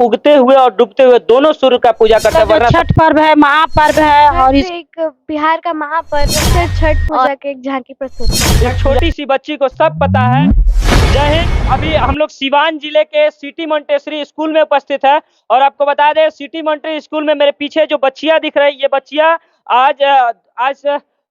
उगते हुए और डूबते हुए दोनों सूर्य का पूजा करते हैं। वरना छठ पर्व है, महापर्व है और इस एक बिहार का महापर्व से छठ पूजा के एक झांकी प्रस्तुत है। एक छोटी सी बच्ची को सब पता है। जय हिंद। अभी हम लोग सिवान जिले के सिटी मोंटेसरी स्कूल में उपस्थित है और आपको बता दें सिटी मोंटेसरी स्कूल में मेरे पीछे जो बच्चियां दिख रही है, ये बच्चियां आज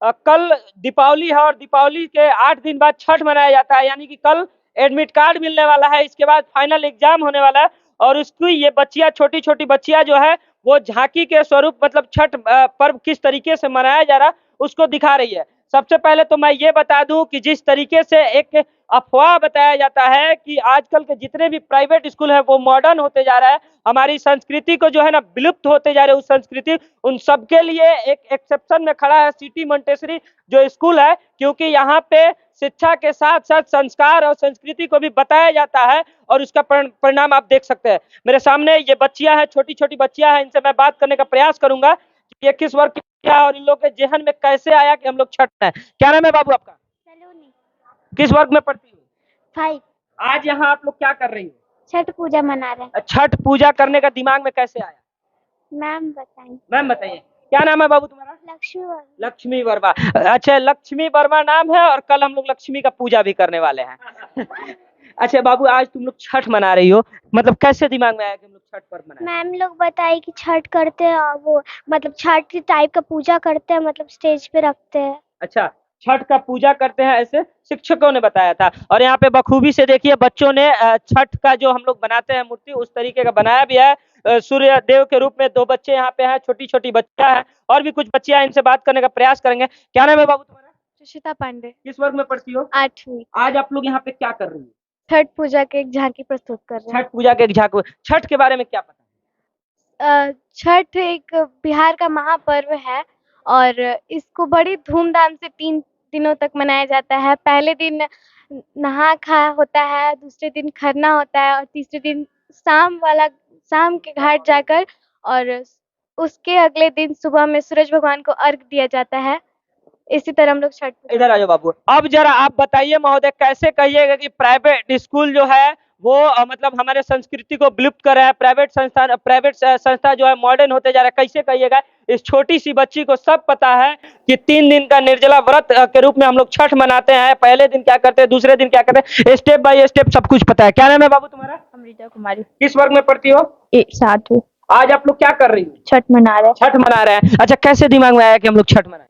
कल दीपावली है और दीपावली के 8 दिन बाद छठ मनाया जाता है, यानी कि कल एडमिट कार्ड मिलने वाला है, इसके बाद फाइनल एग्जाम होने वाला है और उसकी ये बच्चियां छोटी छोटी बच्चियां जो है वो झांकी के स्वरूप मतलब छठ पर्व किस तरीके से मनाया जा रहा है उसको दिखा रही है। सबसे पहले तो मैं ये बता दूं कि जिस तरीके से एक अफवाह बताया जाता है कि आजकल के जितने भी प्राइवेट स्कूल है वो मॉडर्न होते जा रहा है, हमारी संस्कृति को जो है ना विलुप्त होते जा रहे उस संस्कृति, उन सबके लिए एक एक्सेप्शन में खड़ा है सिटी मोंटेसरी जो स्कूल है, क्योंकि यहाँ पे शिक्षा के साथ साथ संस्कार और संस्कृति को भी बताया जाता है और उसका परिणाम आप देख सकते हैं। मेरे सामने ये बच्चियां हैं, छोटी छोटी बच्चियां हैं, इनसे मैं बात करने का प्रयास करूंगा कि ये किस वर्ग की है और इन लोगों के जेहन में कैसे आया कि हम लोग छठ है। क्या नाम है बाबू आपका? सलोनी। किस वर्ग में पढ़ती हो? 5। आज यहाँ आप लोग क्या कर रही हो? छठ पूजा मना रहे हैं। छठ पूजा करने का दिमाग में कैसे आया? मैम बताएं। मैम बताइए क्या नाम है बाबू तुम्हारा? लक्ष्मी। लक्ष्मी वर्मा। अच्छा, लक्ष्मी वर्मा नाम है और कल हम लोग लक्ष्मी का पूजा भी करने वाले हैं। अच्छा बाबू, आज तुम लोग छठ मना रही हो, मतलब कैसे दिमाग में आया कि हम लोग छठ पर्व मनाएं? मैम लोग बताए कि छठ करते हैं और वो मतलब छठ की टाइप का पूजा करते हैं, मतलब स्टेज पे रखते हैं। अच्छा, छठ का पूजा करते हैं ऐसे शिक्षकों ने बताया था और यहाँ पे बखूबी से देखिए बच्चों ने छठ का जो हम लोग बनाते हैं मूर्ति उस तरीके का बनाया भी है। सूर्य देव के रूप में 2 बच्चे यहाँ पे हैं, छोटी छोटी बच्चियां हैं और भी कुछ बच्चियां, इनसे बात करने का प्रयास करेंगे। क्या नाम है बाबू तुम्हारा? सुशिता पांडे। किस वर्ग में पढ़ती हो? 8वीं। आज आप लोग यहाँ पे क्या कर रही हो? छठ पूजा के एक झांकी प्रस्तुत कर रहे हैं। छठ पूजा के एक झांकी। छठ के बारे में क्या पता? छठ एक बिहार का महापर्व है और इसको बड़ी धूमधाम से 3 दिनों तक मनाया जाता है। पहले दिन नहा खा होता है, दूसरे दिन खरना होता है और तीसरे दिन शाम के घाट जाकर और उसके अगले दिन सुबह में सूरज भगवान को अर्घ दिया जाता है। इसी तरह हम लोग छठ। इधर आ जाओ बाबू। अब जरा आप बताइए महोदय, कैसे कहिएगा कि प्राइवेट स्कूल जो है वो मतलब हमारे संस्कृति को विलुप्त कर रहा है, प्राइवेट संस्था जो है मॉडर्न होते जा रहा है, कैसे कहिएगा? इस छोटी सी बच्ची को सब पता है कि 3 दिन का निर्जला व्रत के रूप में हम लोग छठ मनाते हैं। पहले दिन क्या करते हैं, दूसरे दिन क्या करते हैं, स्टेप बाय स्टेप सब कुछ पता है। क्या नाम है बाबू तुम्हारा? अमृता कुमारी। किस वर्ग में पढ़ती हो? 7वीं। आज आप लोग क्या कर रही हो? छठ मना रहे हैं। छठ मना रहे हैं। अच्छा, कैसे दिमाग में आया कि हम लोग छठ मनाएं?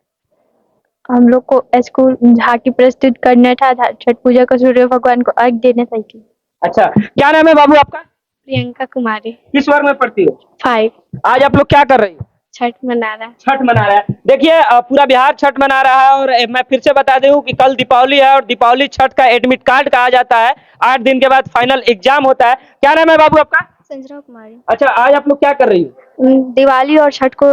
हम लोग को स्कूल झांकी प्रस्तुत करना था, छठ पूजा का सूर्य भगवान को अर्घ देने था। अच्छा, क्या नाम है बाबू आपका? प्रियंका कुमारी। किस वर्ग में पढ़ती हो? 5। आज आप लोग क्या कर रही हो? छठ मना रहा है। छठ मना रहा है। देखिए पूरा बिहार छठ मना रहा है और मैं फिर से बता दूं कि कल दीपावली है और दीपावली छठ का एडमिट कार्ड कहा जाता है। 8 दिन के बाद फाइनल एग्जाम होता है। क्या नाम है बाबू आपका? संजना कुमारी। अच्छा, आज आप लोग क्या कर रही हो? दिवाली और छठ को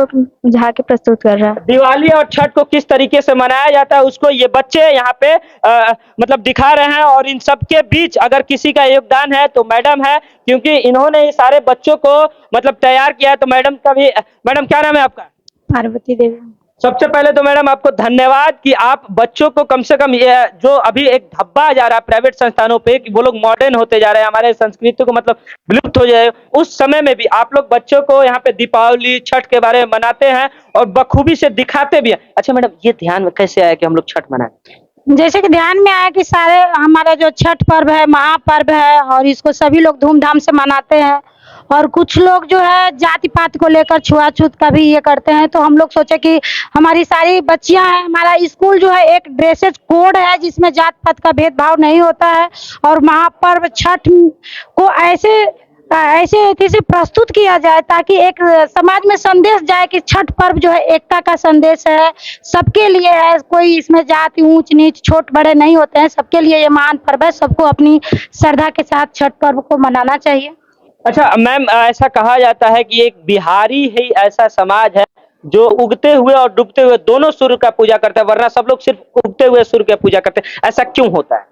झांकी प्रस्तुत कर रहा है। दिवाली और छठ को किस तरीके से मनाया जाता है उसको ये बच्चे यहाँ पे मतलब दिखा रहे हैं और इन सबके बीच अगर किसी का योगदान है तो मैडम है, क्योंकि इन्होंने ये सारे बच्चों को मतलब तैयार किया है। तो मैडम का भी, मैडम क्या नाम है आपका? पार्वती देवी। सबसे पहले तो मैडम आपको धन्यवाद कि आप बच्चों को कम से कम ये जो अभी एक धब्बा जा रहा है प्राइवेट संस्थानों पे कि वो लोग मॉडर्न होते जा रहे हैं, हमारे संस्कृति को मतलब विलुप्त हो जाए, उस समय में भी आप लोग बच्चों को यहाँ पे दीपावली छठ के बारे में मनाते हैं और बखूबी से दिखाते भी हैं। अच्छा मैडम, ये ध्यान में कैसे आया कि हम लोग छठ मनाएं? जैसे कि ध्यान में आया कि सारे हमारा जो छठ पर्व है महापर्व है और इसको सभी लोग धूमधाम से मनाते हैं और कुछ लोग जो है जाति पात को लेकर छुआछूत का भी ये करते हैं। तो हम लोग सोचे कि हमारी सारी बच्चियां हैं, हमारा स्कूल जो है एक ड्रेसेज कोड है जिसमें जात पात का भेदभाव नहीं होता है और महापर्व छठ को ऐसे से प्रस्तुत किया जाए ताकि एक समाज में संदेश जाए कि छठ पर्व जो है एकता का संदेश है, सबके लिए है, कोई इसमें जाति ऊंच नीच छोट बड़े नहीं होते हैं, सबके लिए ये महान पर्व है, सबको अपनी श्रद्धा के साथ छठ पर्व को मनाना चाहिए। अच्छा मैम, ऐसा कहा जाता है कि एक बिहारी ही ऐसा समाज है जो उगते हुए और डूबते हुए दोनों सूर्य का पूजा करता है, वरना सब लोग सिर्फ उगते हुए सूर्य की पूजा करते हैं। ऐसा क्यों होता है?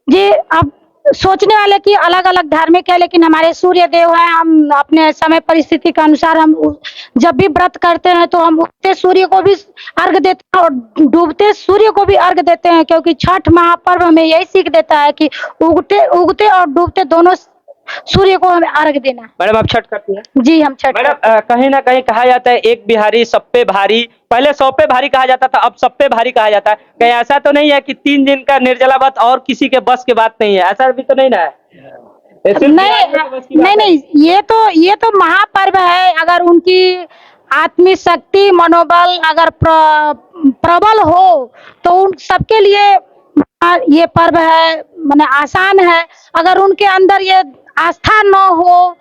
जी, अब सोचने वाले की अलग अलग धार्मिक है, लेकिन हमारे सूर्य देव हैं, हम अपने समय परिस्थिति के अनुसार हम जब भी व्रत करते हैं तो हम उगते सूर्य को भी अर्घ देते हैं और डूबते सूर्य को भी अर्घ देते हैं, क्योंकि छठ महापर्व हमें यही सीख देता है कि उगते और डूबते दोनों सूर्य को हमें अर्घ देना। मैडम आप छठ करती हैं? जी हम छठ मैडम करते हैं। कहीं ना कहीं कहा जाता है एक बिहारी सब पे भारी, पहले 100 पे भारी कहा जाता था, अब सब पे भारी कहा जाता है। कहीं ऐसा तो नहीं है कि 3 दिन का निर्जला व्रत और किसी के बस की बात नहीं है, ऐसा भी तो नहीं ना है? ये सिर्फ बिहारियों के बस की बात नहीं है। नहीं, ये तो महापर्व है। अगर उनकी आत्मिक शक्ति मनोबल अगर प्रबल हो तो उन सबके लिए ये पर्व है, माने आसान है। अगर उनके अंदर ये आस्था न हो,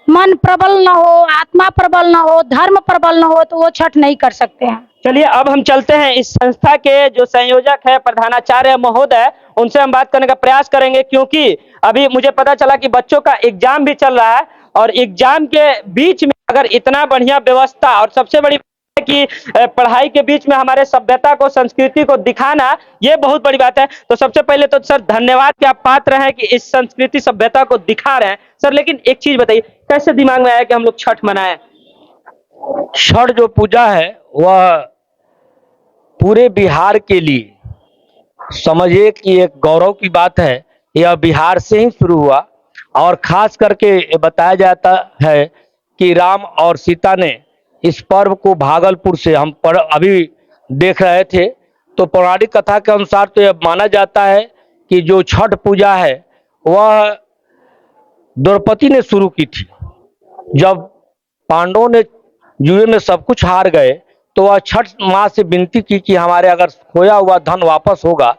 मन प्रबल न हो, आत्मा प्रबल न हो, धर्म प्रबल न हो, तो वो छठ नहीं कर सकते हैं। चलिए अब हम चलते हैं इस संस्था के जो संयोजक है प्रधानाचार्य महोदय, उनसे हम बात करने का प्रयास करेंगे, क्योंकि अभी मुझे पता चला कि बच्चों का एग्जाम भी चल रहा है और एग्जाम के बीच में अगर इतना बढ़िया व्यवस्था, और सबसे बड़ी बात है कि पढ़ाई के बीच में हमारे सभ्यता को संस्कृति को दिखाना, ये बहुत बड़ी बात है। तो सबसे पहले तो सर धन्यवाद कि आप पात्र हैं कि इस संस्कृति सभ्यता को दिखा रहे हैं सर। लेकिन एक चीज बताइए, कैसे दिमाग में आया कि हम लोग छठ मनाएं? छठ जो पूजा है वह पूरे बिहार के लिए समझिए कि एक गौरव की बात है। यह बिहार से ही शुरू हुआ और खास करके ये बताया जाता है कि राम और सीता ने इस पर्व को भागलपुर से हम अभी देख रहे थे, तो पौराणिक कथा के अनुसार तो यह माना जाता है कि जो छठ पूजा है वह द्रौपदी ने शुरू की थी। जब पांडवों ने जुए में सब कुछ हार गए तो वह छठ माँ से विनती की कि हमारे अगर खोया हुआ धन वापस होगा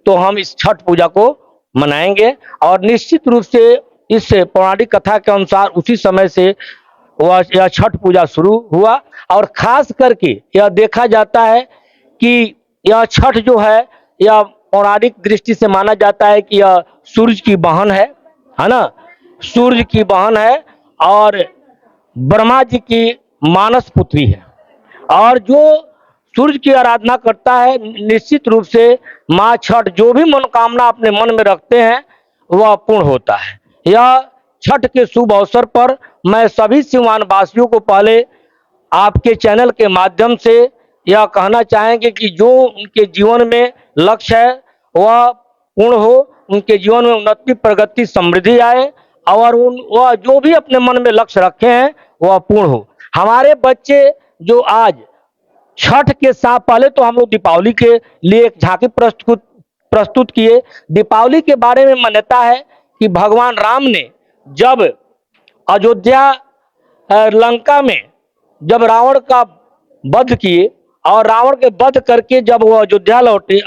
तो हम इस छठ पूजा को मनाएंगे। और निश्चित रूप से इस पौराणिक कथा के अनुसार उसी समय से यह छठ पूजा शुरू हुआ। और खास करके यह देखा जाता है कि यह छठ जो है यह पौराणिक दृष्टि से माना जाता है कि यह सूर्य की बहन है ना, सूर्य की बहन है और ब्रह्मा जी की मानस पुत्री है। और जो सूर्य की आराधना करता है निश्चित रूप से माँ छठ जो भी मनोकामना अपने मन में रखते हैं वह पूर्ण होता है। यह छठ के शुभ अवसर पर मैं सभी सिवान वासियों को पहले आपके चैनल के माध्यम से यह कहना चाहेंगे कि जो उनके जीवन में लक्ष्य है वह पूर्ण हो, उनके जीवन में उन्नति प्रगति समृद्धि आए और वह जो भी अपने मन में लक्ष्य रखे हैं वह पूर्ण हो। हमारे बच्चे जो आज छठ के साथ, पहले तो हम लोग दीपावली के लिए एक झांकी प्रस्तुत किए। दीपावली के बारे में मान्यता है कि भगवान राम ने जब अयोध्या लंका में जब रावण का वध किए और रावण के वध करके जब वो अयोध्या लौटे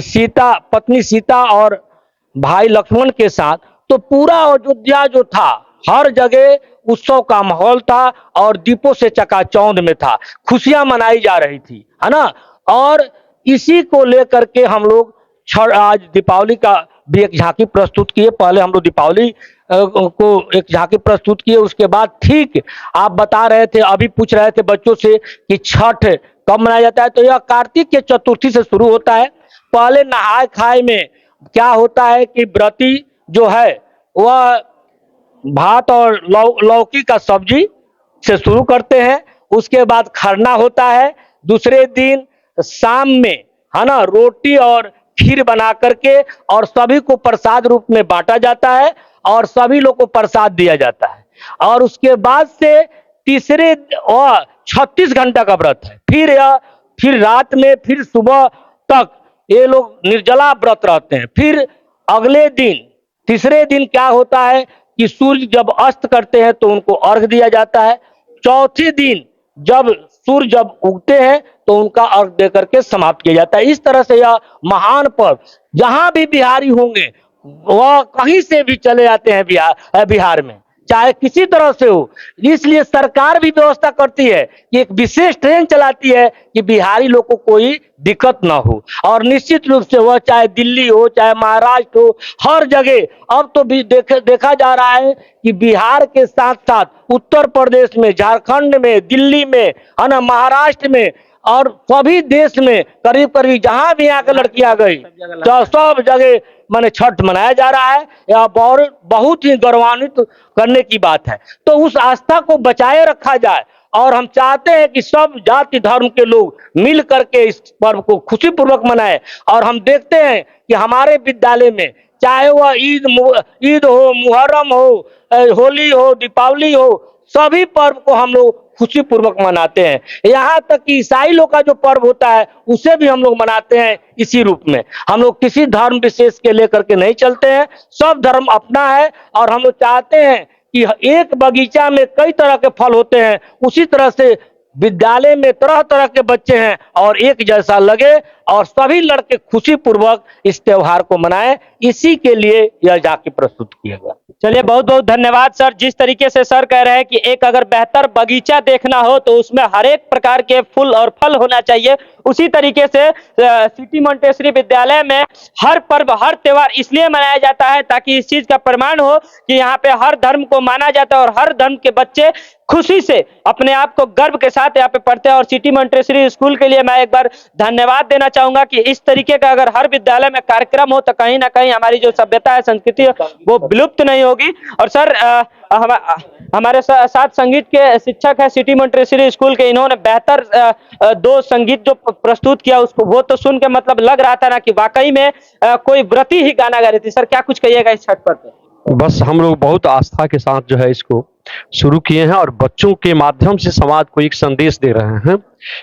सीता पत्नी सीता और भाई लक्ष्मण के साथ, तो पूरा अयोध्या जो था हर जगह उत्सव का माहौल था और दीपों से चकाचौंध में था, खुशियां मनाई जा रही थी, है ना। और इसी को लेकर के हम लोग आज दीपावली का भी एक झांकी प्रस्तुत किए। पहले हम लोग दीपावली को एक झांकी प्रस्तुत किए, उसके बाद ठीक आप बता रहे थे, अभी पूछ रहे थे बच्चों से कि छठ कब मनाया जाता है, तो यह कार्तिक के चतुर्थी से शुरू होता है। पहले नहाए खाए में क्या होता है कि व्रती जो है वह भात और लौकी का सब्जी से शुरू करते हैं। उसके बाद खरना होता है, दूसरे दिन शाम में है ना रोटी और खीर बना करके और सभी को प्रसाद रूप में बांटा जाता है और सभी लोग को प्रसाद दिया जाता है। और उसके बाद से तीसरे 36 घंटा का व्रत है, फिर रात में फिर सुबह तक ये लोग निर्जला व्रत रहते हैं। फिर अगले दिन तीसरे दिन क्या होता है कि सूर्य जब अस्त करते हैं तो उनको अर्घ दिया जाता है। चौथे दिन जब सूर्य जब उगते हैं तो उनका अर्घ देकर के समाप्त किया जाता है। इस तरह से यह महान पर्व जहां भी बिहारी होंगे वह कहीं से भी चले आते हैं बिहार में, चाहे किसी तरह से हो। इसलिए सरकार भी व्यवस्था करती है कि एक विशेष ट्रेन चलाती है कि बिहारी लोग को कोई दिक्कत ना हो। और निश्चित रूप से वह चाहे दिल्ली हो चाहे महाराष्ट्र हो, हर जगह अब तो भी देखा जा रहा है कि बिहार के साथ साथ उत्तर प्रदेश में, झारखंड में, दिल्ली में, है ना, महाराष्ट्र में और सभी देश में करीब करीब जहां भी यहाँ के लड़कियां गई तो सब जगह माने छठ मनाया जा रहा है। यह बहुत ही गौरवान्वित करने की बात है। तो उस आस्था को बचाए रखा जाए और हम चाहते हैं कि सब जाति धर्म के लोग मिल करके इस पर्व को खुशी पूर्वक मनाएं। और हम देखते हैं कि हमारे विद्यालय में चाहे वह ईद हो, मुहर्रम हो, होली हो, दीपावली हो, सभी पर्व को हम लोग खुशी पूर्वक मनाते हैं। यहाँ तक कि ईसाई लोग का जो पर्व होता है उसे भी हम लोग मनाते हैं इसी रूप में। हम लोग किसी धर्म विशेष के लेकर के नहीं चलते हैं, सब धर्म अपना है और हम लोग चाहते हैं कि एक बगीचा में कई तरह के फल होते हैं, उसी तरह से विद्यालय में तरह तरह के बच्चे हैं और एक जैसा लगे और सभी लड़के खुशी पूर्वक इस त्योहार को मनाएं, इसी के लिए यह जाके प्रस्तुत किया गया। चलिए, बहुत बहुत धन्यवाद सर। जिस तरीके से सर कह रहे हैं कि एक अगर बेहतर बगीचा देखना हो तो उसमें हर एक प्रकार के फूल और फल होना चाहिए, उसी तरीके से सिटी मोंटेसरी विद्यालय में हर पर्व हर त्योहार इसलिए मनाया जाता है ताकि इस चीज का प्रमाण हो कि यहाँ पे हर धर्म को माना जाता है और हर धर्म के बच्चे खुशी से अपने आप को गर्व के साथ यहाँ पे पढ़ते हैं। और सिटी मोंटेसरी स्कूल के लिए मैं एक बार धन्यवाद देना चाहूंगा कि इस तरीके का अगर हर विद्यालय में कार्यक्रम हो तो कहीं ना कहीं हमारी जो सभ्यता है, संस्कृति है, वो विलुप्त नहीं होगी। और सर हमारे साथ संगीत के शिक्षक है सिटी मोंटेसरी स्कूल के, इन्होंने बेहतर दो संगीत जो प्रस्तुत किया उसको वो तो सुन के मतलब लग रहा था ना कि वाकई में कोई व्रती ही गाना गा रही थी। सर क्या कुछ कहिएगा इस छठ पर? बस हम लोग बहुत आस्था के साथ जो है इसको शुरू किए हैं और बच्चों के माध्यम से समाज को एक संदेश दे रहे हैं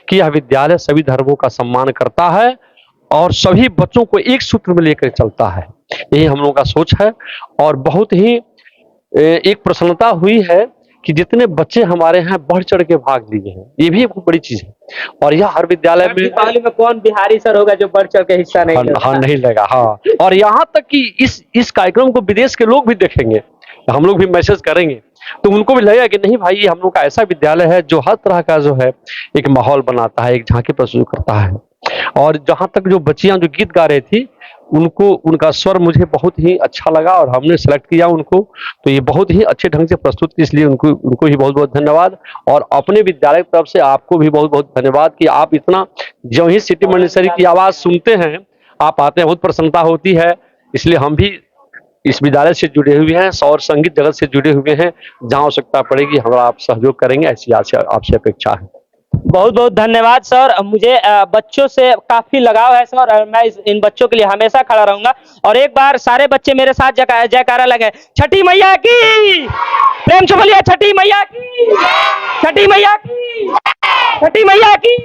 कि यह विद्यालय सभी धर्मों का सम्मान करता है और सभी बच्चों को एक सूत्र में लेकर चलता है। यही हम लोगों का सोच है और बहुत ही एक प्रसन्नता हुई है कि जितने बच्चे हमारे यहाँ बढ़ चढ़ के भाग लिए हैं, ये भी एक बड़ी चीज है। और यह हर विद्यालय में दीपावली में कौन बिहारी सर होगा जो बढ़ चढ़ के हिस्सा नहीं लेगा? हाँ नहीं लेगा। हाँ, और यहाँ तक कि इस कार्यक्रम को विदेश के लोग भी देखेंगे, हम लोग भी मैसेज करेंगे तो उनको भी लगेगा कि नहीं भाई, ये हम लोग का ऐसा विद्यालय है जो हर तरह का जो है एक माहौल बनाता है, एक झांकी प्रस्तुत करता है। और जहां तक जो बच्चियां जो गीत गा रही थी उनको उनका स्वर मुझे बहुत ही अच्छा लगा और हमने सेलेक्ट किया उनको, तो ये बहुत ही अच्छे ढंग से प्रस्तुत की, इसलिए उनको ही बहुत बहुत धन्यवाद। और अपने विद्यालय की तरफ से आपको भी बहुत बहुत धन्यवाद कि आप इतना जो ही सिटी मोंटेसरी की आवाज सुनते हैं आप आते हैं, बहुत प्रसन्नता होती है। इसलिए हम भी इस विद्यालय से जुड़े हुए हैं और संगीत जगत से जुड़े हुए हैं, जहां आवश्यकता पड़ेगी हमारा आप सहयोग करेंगे, ऐसी आपसे अपेक्षा है। बहुत बहुत धन्यवाद सर। मुझे बच्चों से काफी लगाव है सर और मैं इन बच्चों के लिए हमेशा खड़ा रहूंगा। और एक बार सारे बच्चे मेरे साथ जयकारा लगे, छठी मैया की, प्रेम से बोलिए छठी मैया की, छठी मैया की, छठी मैया की।